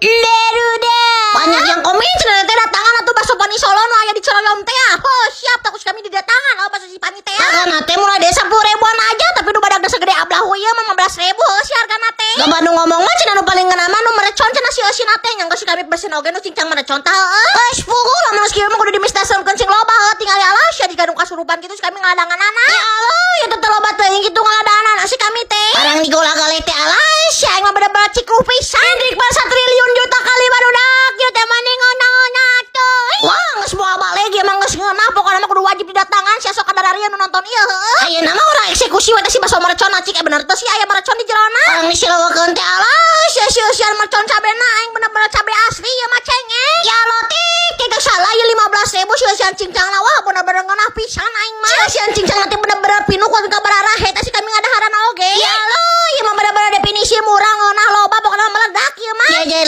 Deruda. Banyak yang komen cenah teh datangan atuh bakso Pani Solo nu aya di Ciroyom teh. Oh, siap takut kami didatangan oh bakso si Pani teh. Hargana teh mulai dari 10 ribuan aja tapi nu badag segede ablah ieu mah 15.000 si hargana teh. Da Bandung ngomong mah cenah nu paling ngeunah mah nu merecon cenah si eusina teh nya geus kami bersen oge nu cincang merecon tah heueuh. Geus puguh lamun geus kieu mah kudu dimistaskeun cing loba tinggal alas ya di Gadung kasurupan kitu si kami ngaladanganana. Ya Allah, ya teh loba teuing kitu ngaladangan si kami teh. Arang digolah gale teh alas ya aing mah bener-bener cikruh pisan. Dik basa triliun juta kali barudak ieu teh mah ngeunah tuh. Wah, geus moal balik ieu mah geus ngeunah pokona mah kudu wajib didatangan sia sok kadararian nu nonton ieu heueuh. Ayeuna mah urang eksekusi we teh si baso merecon cik bener teh si aya merecon di jerona. Urang disilewekeun teh alas ya sia-sia merecon cabena aing bener-bener cabe asli ieu mah cengeng. Ya lotik tidak salah ieu 15.000 sia-sia cincang lah wah bener-bener ngeunah pisan aing mah. Sia-sia cincang nanti bener-bener pinuh ku kabarara